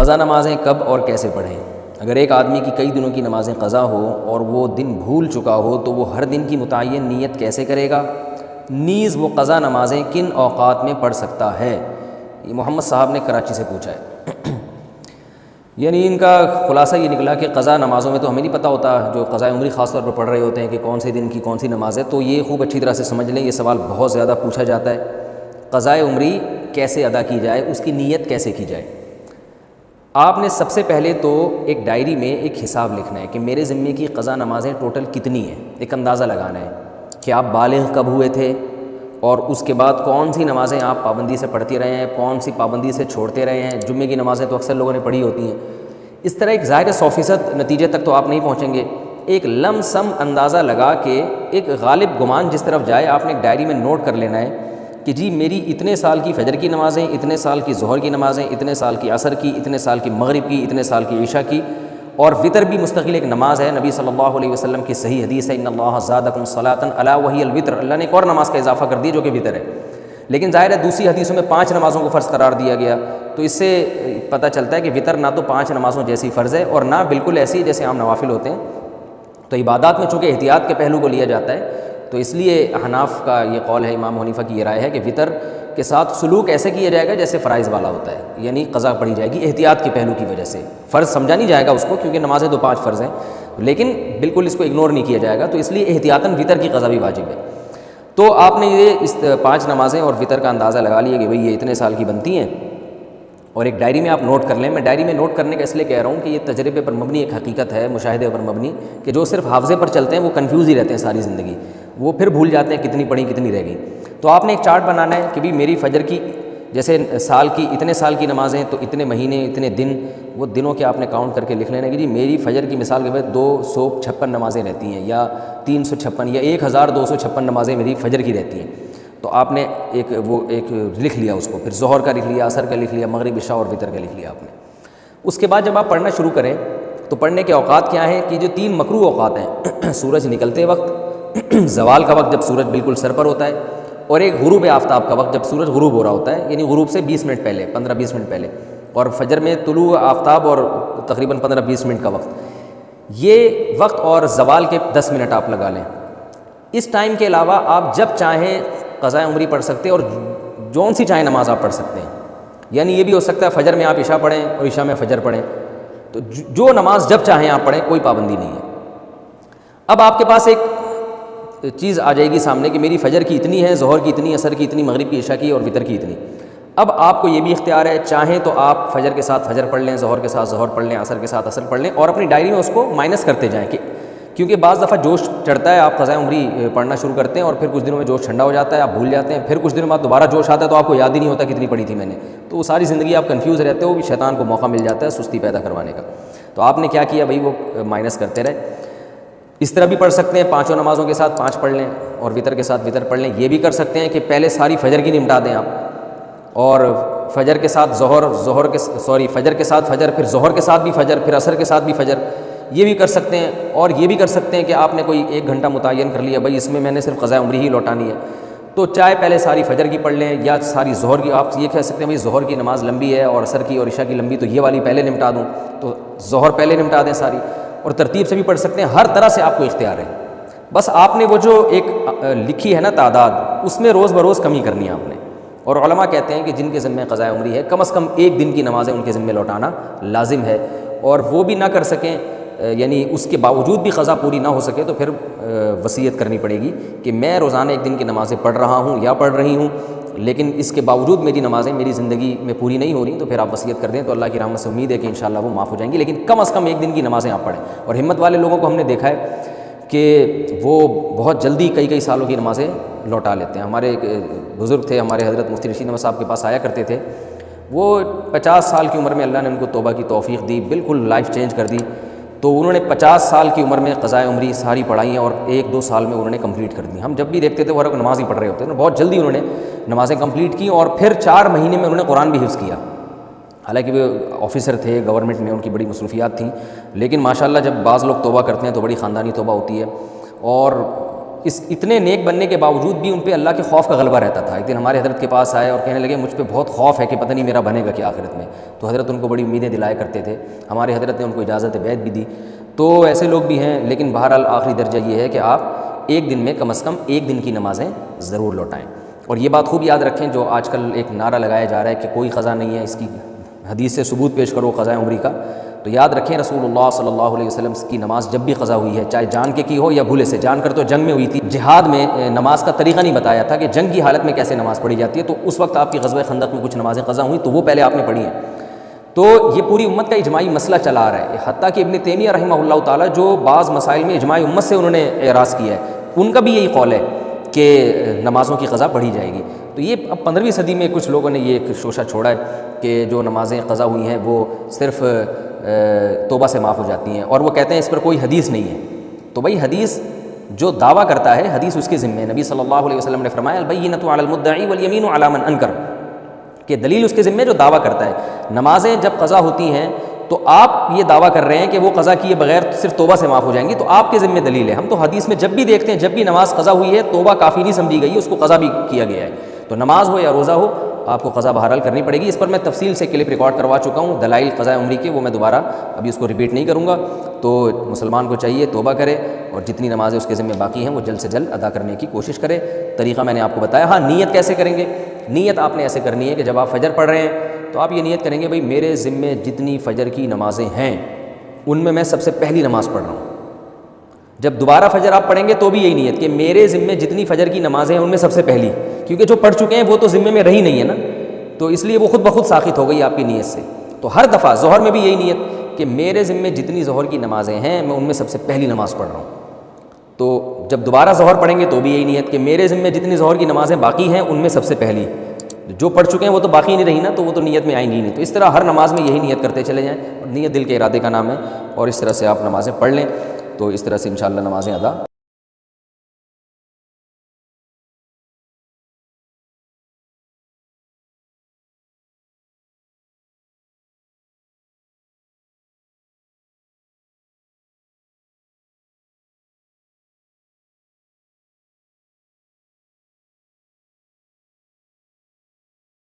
قضا نمازیں کب اور کیسے پڑھیں؟ اگر ایک آدمی کی کئی دنوں کی نمازیں قضا ہو اور وہ دن بھول چکا ہو تو وہ ہر دن کی متعین نیت کیسے کرے گا؟ نیز وہ قضا نمازیں کن اوقات میں پڑھ سکتا ہے؟ یہ محمد صاحب نے کراچی سے پوچھا ہے۔ یعنی ان کا خلاصہ یہ نکلا کہ قضا نمازوں میں تو ہمیں نہیں پتہ ہوتا، جو قضاء عمری خاص طور پر پڑھ رہے ہوتے ہیں کہ کون سے دن کی کون سی نماز ہے، تو یہ خوب اچھی طرح سے سمجھ لیں، یہ سوال بہت زیادہ پوچھا جاتا ہے، قضاء عمری کیسے ادا کی جائے، اس کی نیت کیسے کی جائے۔ آپ نے سب سے پہلے تو ایک ڈائری میں ایک حساب لکھنا ہے کہ میرے ذمے کی قضا نمازیں ٹوٹل کتنی ہیں، ایک اندازہ لگانا ہے کہ آپ بالغ کب ہوئے تھے اور اس کے بعد کون سی نمازیں آپ پابندی سے پڑھتے رہے ہیں، کون سی پابندی سے چھوڑتے رہے ہیں۔ جمعے کی نمازیں تو اکثر لوگوں نے پڑھی ہوتی ہیں۔ اس طرح ایک ظاہر 100% نتیجے تک تو آپ نہیں پہنچیں گے، ایک لم سم اندازہ لگا کے ایک غالب گمان جس طرف جائے آپ نے ایک ڈائری میں نوٹ کر لینا ہے کہ جی میری اتنے سال کی فجر کی نمازیں، اتنے سال کی ظہر کی نمازیں، اتنے سال کی عصر کی، اتنے سال کی مغرب کی، اتنے سال کی عشاء کی، اور وطر بھی مستقل ایک نماز ہے۔ نبی صلی اللہ علیہ وسلم کی صحیح حدیث ہے، ان اللہ زادکم صلاۃ الا وہی الوتر، اللہ نے ایک اور نماز کا اضافہ کر دی جو کہ وطر ہے۔ لیکن ظاہر ہے دوسری حدیثوں میں 5 نمازوں کو فرض قرار دیا گیا، تو اس سے پتہ چلتا ہے کہ وطر نہ تو 5 نمازوں جیسی فرض ہے اور نہ بالکل ایسی جیسے عام نوافل ہوتے ہیں۔ تو عبادات میں چونکہ احتیاط کے پہلو کو لیا جاتا ہے، تو اس لیے احناف کا یہ قول ہے، امام حنیفہ کی یہ رائے ہے کہ وطر کے ساتھ سلوک ایسے کیا جائے گا جیسے فرائض والا ہوتا ہے، یعنی قضا پڑھی جائے گی احتیاط کے پہلو کی وجہ سے۔ فرض سمجھا نہیں جائے گا اس کو کیونکہ نمازیں تو 5 فرض ہیں، لیکن بالکل اس کو اگنور نہیں کیا جائے گا، تو اس لیے احتیاطاً وطر کی قضا بھی واجب ہے۔ تو آپ نے یہ اس 5 نمازیں اور وطر کا اندازہ لگا لیا کہ بھئی یہ اتنے سال کی بنتی ہیں، اور ایک ڈائری میں آپ نوٹ کر لیں۔ میں ڈائری میں نوٹ کرنے کا اس لیے کہہ رہا ہوں کہ یہ تجربے پر مبنی ایک حقیقت ہے، مشاہدے پر مبنی، کہ جو صرف حافظے پر چلتے ہیں وہ کنفیوز ہی رہتے ہیں ساری زندگی، وہ پھر بھول جاتے ہیں کتنی پڑھی کتنی رہ گئی۔ تو آپ نے ایک چارٹ بنانا ہے کہ بھی میری فجر کی جیسے سال کی اتنے سال کی نمازیں تو اتنے مہینے اتنے دن، وہ دنوں کے آپ نے کاؤنٹ کر کے لکھ لینا کہ جی میری فجر کی مثال کے بعد 256 نمازیں رہتی ہیں، یا 356 یا 1256 نمازیں میری فجر کی رہتی ہیں۔ تو آپ نے ایک لکھ لیا اس کو، پھر ظہر کا لکھ لیا، عصر کا لکھ لیا، مغرب عشاء اور وطر کا لکھ لیا آپ نے۔ اس کے بعد جب آپ پڑھنا شروع کریں تو پڑھنے کے اوقات کیا ہیں کہ جو 3 مکروہ اوقات ہیں، سورج نکلتے وقت، زوال کا وقت جب سورج بالکل سر پر ہوتا ہے، اور ایک غروب آفتاب کا وقت جب سورج غروب ہو رہا ہوتا ہے، یعنی غروب سے 20 منٹ پہلے، 15-20 منٹ پہلے، اور فجر میں طلوع آفتاب اور تقریباً 15-20 منٹ کا وقت، یہ وقت اور زوال کے 10 منٹ آپ لگا لیں۔ اس ٹائم کے علاوہ آپ جب چاہیں قضاء عمری پڑھ سکتے ہیں اور جون سی چاہیں نماز آپ پڑھ سکتے ہیں، یعنی یہ بھی ہو سکتا ہے فجر میں آپ عشاء پڑھیں اور عشاء میں فجر پڑھیں، تو جو نماز جب چاہیں آپ پڑھیں، کوئی پابندی نہیں ہے۔ اب آپ کے پاس ایک چیز آ جائے گی سامنے کہ میری فجر کی اتنی ہے، ظہر کی اتنی، عصر کی اتنی، مغرب کی، عشاء کی اور وطر کی اتنی۔ اب آپ کو یہ بھی اختیار ہے، چاہیں تو آپ فجر کے ساتھ فجر پڑھ لیں، ظہر کے ساتھ ظہر پڑھ لیں، عصر کے ساتھ عصر پڑھ لیں، اور اپنی ڈائری میں اس کو مائنس کرتے جائیں، کہ کیونکہ بعض دفعہ جوش چڑھتا ہے، آپ قضاء عمری پڑھنا شروع کرتے ہیں اور پھر کچھ دنوں میں جوش ٹھنڈا ہو جاتا ہے، آپ بھول جاتے ہیں، پھر کچھ دنوں بعد دوبارہ جوش آتا ہے تو آپ کو یاد ہی نہیں ہوتا کتنی پڑھی تھی میں نے، تو وہ ساری زندگی آپ کنفیوز رہتے ہو، بھی شیطان کو موقع مل جاتا ہے سستی پیدا کروانے کا۔ تو آپ نے کیا کیا بھائی، وہ مائنس کرتے رہے۔ اس طرح بھی پڑھ سکتے ہیں، 5 نمازوں کے ساتھ 5 پڑھ لیں اور وطر کے ساتھ وطر پڑھ لیں۔ یہ بھی کر سکتے ہیں کہ پہلے ساری فجر کی نمٹا دیں آپ، اور فجر کے ساتھ فجر کے ساتھ فجر، پھر ظہر کے ساتھ بھی فجر، پھر عصر کے ساتھ بھی فجر، یہ بھی کر سکتے ہیں۔ اور یہ بھی کر سکتے ہیں کہ آپ نے کوئی 1 گھنٹہ متعین کر لیا، بھائی اس میں نے صرف قضاء عمری ہی لوٹانی ہے، تو چاہے پہلے ساری فجر کی پڑھ لیں یا ساری ظہر کی۔ آپ یہ کہہ سکتے ہیں بھائی ظہر کی نماز لمبی ہے اور عصر کی اور عشاء کی لمبی، تو یہ والی پہلے نمٹا دوں، تو ظہر پہلے نمٹا دیں ساری، اور ترتیب سے بھی پڑھ سکتے ہیں۔ ہر طرح سے آپ کو اختیار ہے، بس آپ نے وہ جو ایک لکھی ہے نا تعداد، اس میں روز بروز کمی کرنی ہے آپ نے۔ اور علماء کہتے ہیں کہ جن کے ذمہ قضاء عمری ہے، کم از کم 1 دن کی نمازیں ان کے ذمہ لوٹانا لازم ہے، اور وہ بھی نہ کر سکیں، یعنی اس کے باوجود بھی قضا پوری نہ ہو سکے، تو پھر وصیت کرنی پڑے گی کہ میں روزانہ 1 دن کی نمازیں پڑھ رہا ہوں یا پڑھ رہی ہوں، لیکن اس کے باوجود میری نمازیں میری زندگی میں پوری نہیں ہو رہی، تو پھر آپ وصیت کر دیں، تو اللہ کی رحمت سے امید ہے کہ انشاءاللہ وہ معاف ہو جائیں گی، لیکن کم از کم 1 دن کی نمازیں آپ پڑھیں۔ اور ہمت والے لوگوں کو ہم نے دیکھا ہے کہ وہ بہت جلدی کئی سالوں کی نمازیں لوٹا لیتے ہیں۔ ہمارے ایک بزرگ تھے، ہمارے حضرت مفتی رشید احمد صاحب کے پاس آیا کرتے تھے، وہ 50 سال کی عمر میں اللہ نے ان کو توبہ کی توفیق دی، بالکل لائف چینج کر دی، تو انہوں نے 50 سال کی عمر میں قضاء عمری ساری پڑھائی ہیں اور 1-2 سال میں انہوں نے کمپلیٹ کر دی۔ ہم جب بھی دیکھتے تھے وہ ہر کوئی نماز ہی پڑھ رہے ہوتے ہیں، بہت جلدی انہوں نے نمازیں کمپلیٹ کی، اور پھر 4 مہینے میں انہوں نے قرآن بھی حفظ کیا۔ حالانکہ وہ آفیسر تھے گورنمنٹ میں، ان کی بڑی مصروفیات تھیں، لیکن ماشاءاللہ جب بعض لوگ توبہ کرتے ہیں تو بڑی خاندانی توبہ ہوتی ہے، اور اتنے نیک بننے کے باوجود بھی ان پہ اللہ کے خوف کا غلبہ رہتا تھا۔ ایک دن ہمارے حضرت کے پاس آئے اور کہنے لگے مجھ پہ بہت خوف ہے کہ پتہ نہیں میرا بنے گا کیا آخرت میں۔ تو حضرت ان کو بڑی امیدیں دلایا کرتے تھے، ہمارے حضرت نے ان کو اجازت بیعت بھی دی۔ تو ایسے لوگ بھی ہیں، لیکن بہرحال آخری درجہ یہ ہے کہ آپ ایک دن میں کم از کم ایک دن کی نمازیں ضرور لوٹائیں۔ اور یہ بات خوب یاد رکھیں، جو آج کل ایک نعرہ لگایا جا رہا ہے کہ کوئی قضا نہیں ہے، اس کی حدیث سے ثبوت پیش کرو قضا عمری کا، تو یاد رکھیں رسول اللہ صلی اللہ علیہ وسلم کی نماز جب بھی قضا ہوئی ہے، چاہے جان کے کی ہو یا بھولے سے، جان کر تو جنگ میں ہوئی تھی، جہاد میں نماز کا طریقہ نہیں بتایا تھا کہ جنگ کی حالت میں کیسے نماز پڑھی جاتی ہے، تو اس وقت آپ کی غزوہ خندق میں کچھ نمازیں قضا ہوئیں تو وہ پہلے آپ نے پڑھی ہیں۔ تو یہ پوری امت کا اجماعی مسئلہ چلا آ رہا ہے، حتیٰ کہ ابن تیمیہ رحمہ اللہ تعالیٰ جو بعض مسائل میں اجماعی امت سے انہوں نے اعراض کیا ہے، ان کا بھی یہی قول ہے کہ نمازوں کی قضا پڑھی جائے گی۔ تو یہ اب 15ویں صدی میں کچھ لوگوں نے یہ ایک شوشہ چھوڑا ہے کہ جو نمازیں قضا ہوئی ہیں وہ صرف توبہ سے معاف ہو جاتی ہیں، اور وہ کہتے ہیں اس پر کوئی حدیث نہیں ہے۔ تو بھائی حدیث جو دعویٰ کرتا ہے حدیث اس کے ذمہ ہے۔ نبی صلی اللہ علیہ وسلم نے فرمایا البینۃ علی المدعی والیمین علی من انکر، کہ دلیل اس کے ذمہ جو دعویٰ کرتا ہے۔ نمازیں جب قضا ہوتی ہیں تو آپ یہ دعویٰ کر رہے ہیں کہ وہ قضا کیے بغیر صرف توبہ سے معاف ہو جائیں گی، تو آپ کے ذمہ دلیل ہے۔ ہم تو حدیث میں جب بھی دیکھتے ہیں جب بھی نماز قضا ہوئی ہے توبہ کافی نہیں سمجھی گئی، اس کو قضا بھی کیا گیا ہے۔ تو نماز ہو یا روزہ ہو آپ کو قضا بہرحال کرنی پڑے گی۔ اس پر میں تفصیل سے کلپ ریکارڈ کروا چکا ہوں، دلائل قضا عمری کے، وہ میں دوبارہ ابھی اس کو ریپیٹ نہیں کروں گا۔ تو مسلمان کو چاہیے توبہ کرے اور جتنی نمازیں اس کے ذمہ باقی ہیں وہ جلد سے جلد ادا کرنے کی کوشش کرے۔ طریقہ میں نے آپ کو بتایا۔ ہاں نیت کیسے کریں گے؟ نیت آپ نے ایسے کرنی ہے کہ جب آپ فجر پڑھ رہے ہیں تو آپ یہ نیت کریں گے بھائی میرے ذمہ جتنی فجر کی نمازیں ہیں ان میں سب سے پہلی نماز پڑھ رہا ہوں۔ جب دوبارہ فجر آپ پڑھیں گے تو بھی یہی نیت کہ میرے ذمہ جتنی فجر کی نمازیں ہیں ان میں سب سے پہلی، کیونکہ جو پڑھ چکے ہیں وہ تو ذمہ میں رہی نہیں ہے نا، تو اس لیے وہ خود بخود ساقط ہو گئی آپ کی نیت سے۔ تو ہر دفعہ ظہر میں بھی یہی نیت کہ میرے ذمہ جتنی ظہر کی نمازیں ہیں میں ان میں سب سے پہلی نماز پڑھ رہا ہوں۔ تو جب دوبارہ ظہر پڑھیں گے تو بھی یہی نیت کہ میرے ذمہ جتنی ظہر کی نمازیں باقی ہیں ان میں سب سے پہلی، جو پڑھ چکے ہیں وہ تو باقی نہیں رہی نا، تو وہ تو نیت میں آئیں گی نہیں۔ تو اس طرح ہر نماز میں یہی نیت کرتے چلے جائیں، اور نیت دل کے ارادے کا نام ہے، اور اس طرح سے آپ نمازیں پڑھ لیں تو اس طرح سے انشاءاللہ نمازیں ادا